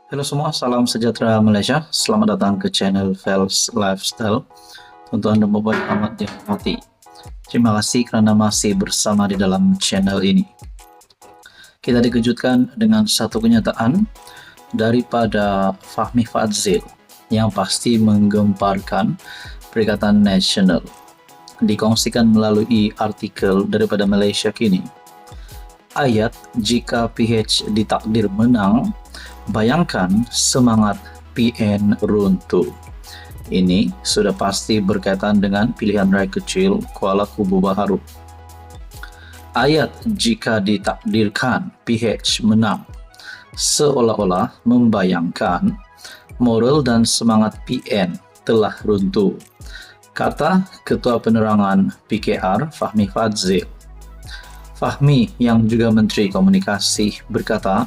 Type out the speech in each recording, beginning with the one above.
Halo semua, salam sejahtera Malaysia. Selamat datang ke channel Fels Lifestyle. Tuan-tuan dan puan amat dihormati. Terima kasih kerana masih bersama di dalam channel ini. Kita dikejutkan dengan satu kenyataan daripada Fahmi Fadzil yang pasti menggemparkan Perikatan Nasional. Dikongsikan melalui artikel daripada Malaysia Kini. Ayat, jika PH ditakdir menang, bayangkan semangat PN runtuh. Ini sudah pasti berkaitan dengan pilihan raya kecil Kuala Kubu Baharu. Ayat, jika ditakdirkan PH menang, seolah-olah membayangkan moral dan semangat PN telah runtuh, kata Ketua Penerangan PKR Fahmi Fadzil. Fahmi yang juga Menteri Komunikasi berkata,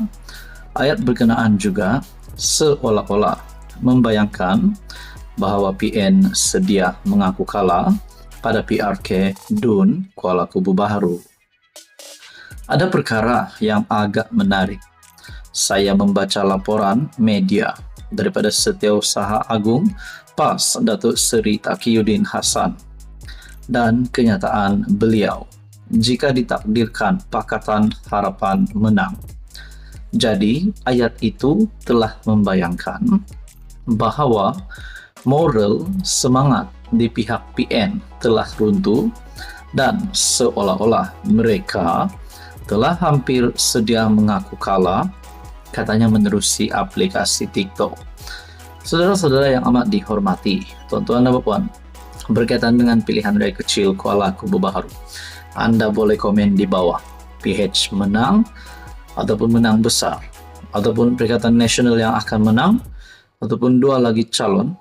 ayat berkenaan juga seolah-olah membayangkan bahawa PN sedia mengaku kalah pada PRK DUN Kuala Kubu Baharu. Ada perkara yang agak menarik. Saya membaca laporan media daripada Setiausaha Agung PAS Datuk Seri Taqiyuddin Hassan dan kenyataan beliau jika ditakdirkan Pakatan Harapan menang. Jadi, ayat itu telah membayangkan bahawa moral semangat di pihak PN telah runtuh dan seolah-olah mereka telah hampir sedia mengaku kalah, katanya menerusi aplikasi TikTok. Saudara-saudara yang amat dihormati, tuan-tuan dan puan, berkaitan dengan pilihan raya kecil Kuala Kubu Baharu, Anda boleh komen di bawah. PH menang ataupun menang besar, ataupun Perikatan Nasional yang akan menang, ataupun dua lagi calon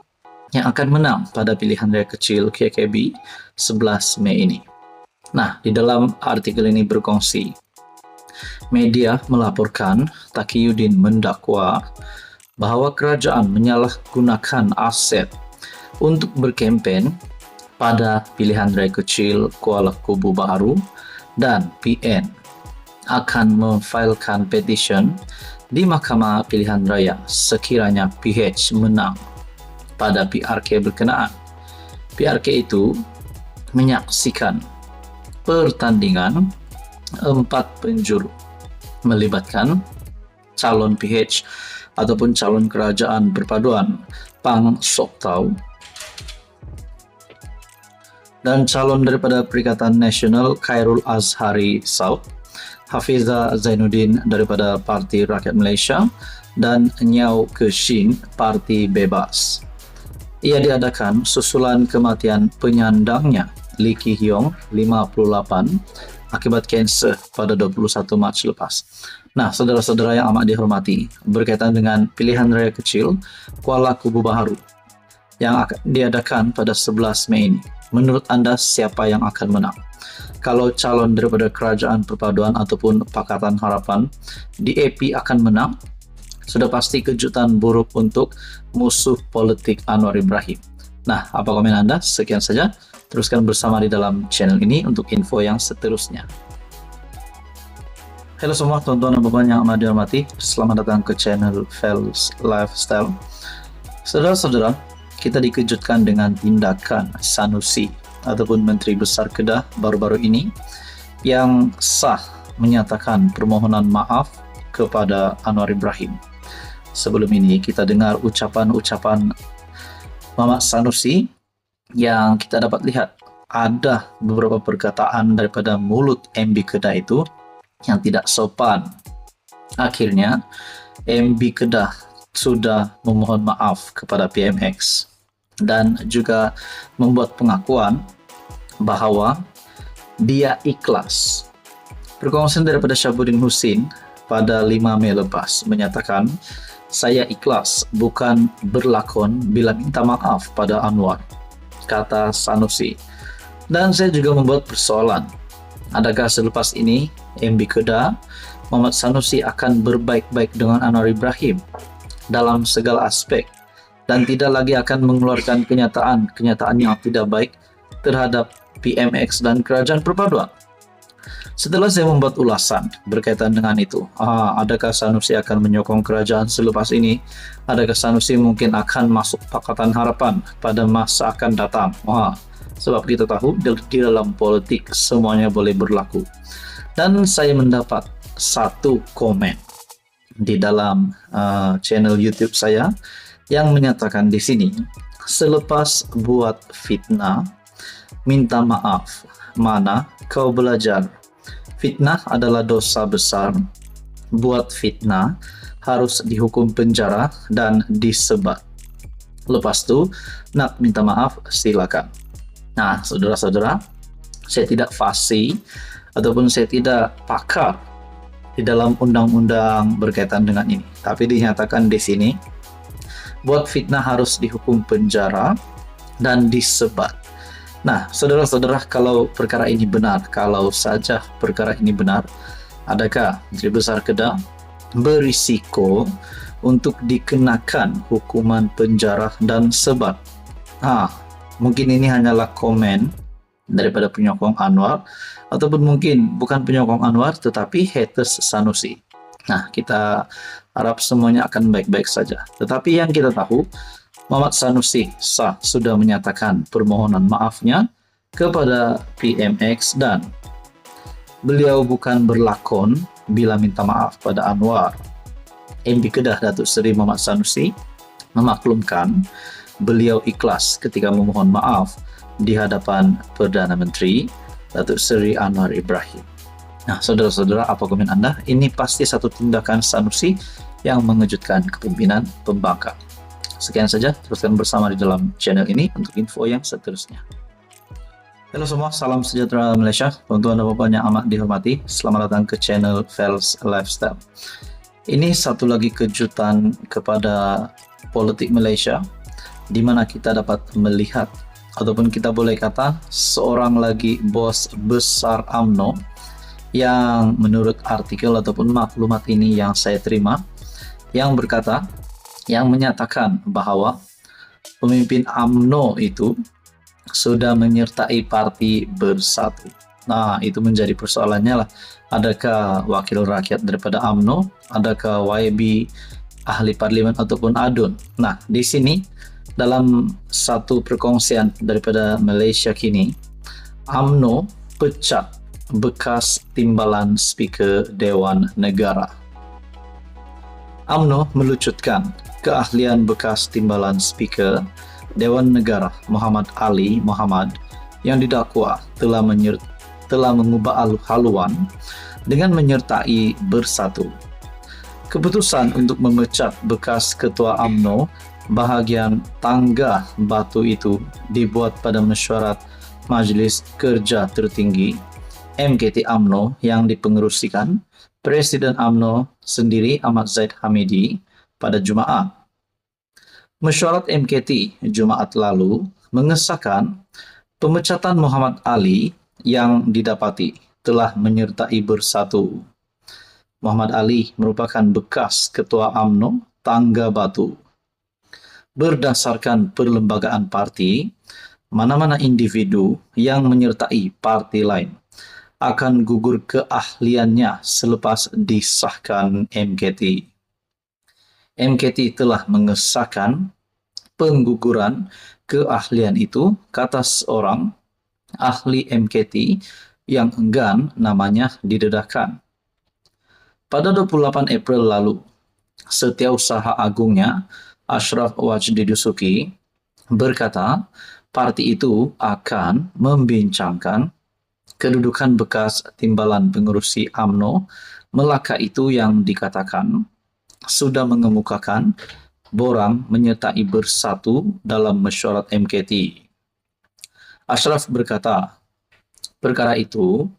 yang akan menang pada pilihan raya kecil KKB 11 Mei ini. Nah, di dalam artikel ini berkongsi, media melaporkan Taqiyuddin mendakwa bahawa kerajaan menyalahgunakan aset untuk berkempen pada pilihan raya kecil Kuala Kubu Baharu dan PN akan memfailkan petisyen di Mahkamah Pilihan Raya sekiranya PH menang pada PRK berkenaan. PRK itu menyaksikan pertandingan 4 penjuru melibatkan calon PH ataupun calon kerajaan perpaduan Pang Sok Tau dan calon daripada Perikatan Nasional Khairul Azhari Saud, Hafiza Zainuddin daripada Parti Rakyat Malaysia dan Nyau Keshin Parti Bebas. Ia diadakan susulan kematian penyandangnya Lee Ki Hiong 58 akibat kanser pada 21 Mac lepas. Nah, saudara-saudara yang amat dihormati, berkaitan dengan pilihan raya kecil Kuala Kubu Baharu yang akan diadakan pada 11 Mei ini, menurut anda siapa yang akan menang? Kalau calon daripada Kerajaan Perpaduan ataupun Pakatan Harapan DAP akan menang, sudah pasti kejutan buruk untuk musuh politik Anwar Ibrahim. Nah, apa komen anda? Sekian saja. Teruskan bersama di dalam channel ini untuk info yang seterusnya. Halo semua tuan-tuan dan puan yang amat dihormati. Selamat datang ke channel Fels Lifestyle. Saudara-saudara, kita dikejutkan dengan tindakan Sanusi ataupun Menteri Besar Kedah baru-baru ini yang sah menyatakan permohonan maaf kepada Anwar Ibrahim. Sebelum ini kita dengar ucapan-ucapan Mamat Sanusi yang kita dapat lihat ada beberapa perkataan daripada mulut MB Kedah itu yang tidak sopan. Akhirnya MB Kedah sudah memohon maaf kepada PMX dan juga membuat pengakuan bahawa dia ikhlas. Perkongsian daripada Syabuddin Husin pada 5 Mei lepas menyatakan, saya ikhlas bukan berlakon bila minta maaf pada Anwar, kata Sanusi. Dan saya juga membuat persoalan, adakah selepas ini MB Kedah Muhammad Sanusi akan berbaik-baik dengan Anwar Ibrahim dalam segala aspek dan tidak lagi akan mengeluarkan kenyataan yang tidak baik terhadap PMX dan Kerajaan Perpaduan. Setelah saya membuat ulasan berkaitan dengan itu, adakah Sanusi akan menyokong kerajaan selepas ini? Adakah Sanusi mungkin akan masuk Pakatan Harapan pada masa akan datang? Sebab kita tahu di dalam politik semuanya boleh berlaku. Dan saya mendapat satu komen di dalam channel YouTube saya yang menyatakan di sini, selepas buat fitnah, minta maaf. Mana kau belajar? Fitnah adalah dosa besar. Buat fitnah harus dihukum penjara dan disebat. Lepas itu, nak minta maaf, silakan. Nah, saudara-saudara, saya tidak fasih ataupun saya tidak pakar di dalam undang-undang berkaitan dengan ini. Tapi dinyatakan di sini, buat fitnah harus dihukum penjara dan disebat. Nah, saudara-saudara, kalau perkara ini benar, kalau saja perkara ini benar, adakah Menteri Besar Kedah berisiko untuk dikenakan hukuman penjara dan sebat? Mungkin ini hanyalah komen daripada penyokong Anwar, ataupun mungkin bukan penyokong Anwar, tetapi haters Sanusi. Nah, kita harap semuanya akan baik-baik saja. Tetapi yang kita tahu, Muhammad Sanusi sudah menyatakan permohonan maafnya kepada PMX dan beliau bukan berlakon bila minta maaf pada Anwar. MP Kedah Datuk Seri Muhammad Sanusi memaklumkan beliau ikhlas ketika memohon maaf di hadapan Perdana Menteri Datuk Seri Anwar Ibrahim. Nah, saudara-saudara, apa komen Anda? Ini pasti satu tindakan Sanusi yang mengejutkan kepemimpinan pembangkang. Sekian saja, teruskan bersama di dalam channel ini untuk info yang seterusnya. Halo semua, salam sejahtera Malaysia. Tuan-tuan dan puan yang amat dihormati, selamat datang ke channel Fels Lifestyle. Ini satu lagi kejutan kepada politik Malaysia, di mana kita dapat melihat, ataupun kita boleh kata, seorang lagi bos besar UMNO, yang menurut artikel ataupun maklumat ini yang saya terima, yang berkata, yang menyatakan bahwa pemimpin UMNO itu sudah menyertai parti Bersatu. Nah, itu menjadi persoalannya lah. Adakah wakil rakyat daripada UMNO? Adakah YB ahli parlimen ataupun ADUN? Nah, di sini dalam satu perkongsian daripada Malaysia Kini, UMNO pecat bekas timbalan Speaker Dewan Negara. UMNO melucutkan keahlian bekas timbalan Speaker Dewan Negara Muhammad Ali Muhammad yang didakwa telah mengubah haluan dengan menyertai Bersatu. Keputusan untuk memecat bekas ketua UMNO bahagian Tangga Batu itu dibuat pada mesyuarat Majlis Kerja Tertinggi MKT UMNO yang dipengerusikan Presiden UMNO sendiri Ahmad Zaid Hamidi pada Jumaat. Mesyuarat MKT Jumaat lalu mengesahkan pemecatan Muhammad Ali yang didapati telah menyertai Bersatu. Muhammad Ali merupakan bekas ketua UMNO Tangga Batu. Berdasarkan perlembagaan parti, mana-mana individu yang menyertai parti lain akan gugur keahliannya selepas disahkan MKT. MKT telah mengesahkan pengguguran keahlian itu, kata seorang ahli MKT yang enggan namanya didedahkan. Pada 28 April lalu, Setiausaha Agungnya Ashraf Wajdi Dusuki berkata parti itu akan membincangkan kedudukan bekas timbalan pengerusi UMNO Melaka itu yang dikatakan sudah mengemukakan borang menyertai Bersatu dalam mesyuarat MKT. Ashraf berkata, perkara itu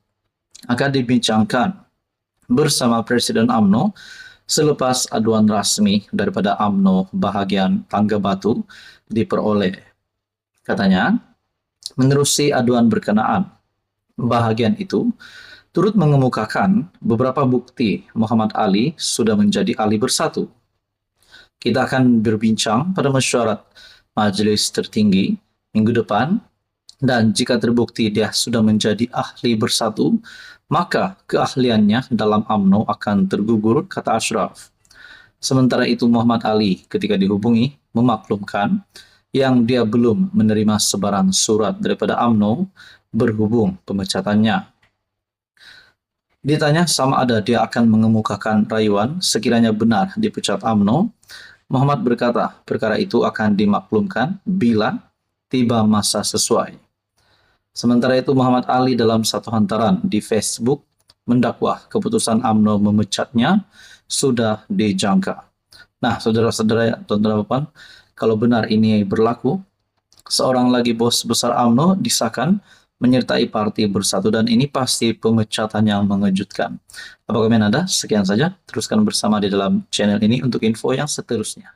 akan dibincangkan bersama Presiden UMNO selepas aduan rasmi daripada UMNO bahagian Tangga Batu diperoleh. Katanya, menerusi aduan berkenaan, bahagian itu turut mengemukakan beberapa bukti Muhammad Ali sudah menjadi ahli Bersatu. Kita akan berbincang pada mesyuarat Majlis Tertinggi minggu depan Dan jika terbukti dia sudah menjadi ahli bersatu, maka keahliannya dalam UMNO akan tergugur, kata Ashraf. Sementara itu Muhammad Ali ketika dihubungi memaklumkan yang dia belum menerima sebarang surat daripada UMNO berhubung pemecatannya. Ditanya sama ada dia akan mengemukakan rayuan sekiranya benar dipecat UMNO, Muhammad berkata perkara itu akan dimaklumkan bila tiba masa sesuai. Sementara itu Muhammad Ali dalam satu hantaran di Facebook mendakwah keputusan UMNO memecatnya sudah dijangka. Nah, saudara-saudara, tuan-tuan, kalau benar ini berlaku, seorang lagi bos besar UMNO disahkan menyertai Parti Bersatu dan ini pasti pemecatan yang mengejutkan. Apa komen Anda? Sekian saja, teruskan bersama di dalam channel ini untuk info yang seterusnya.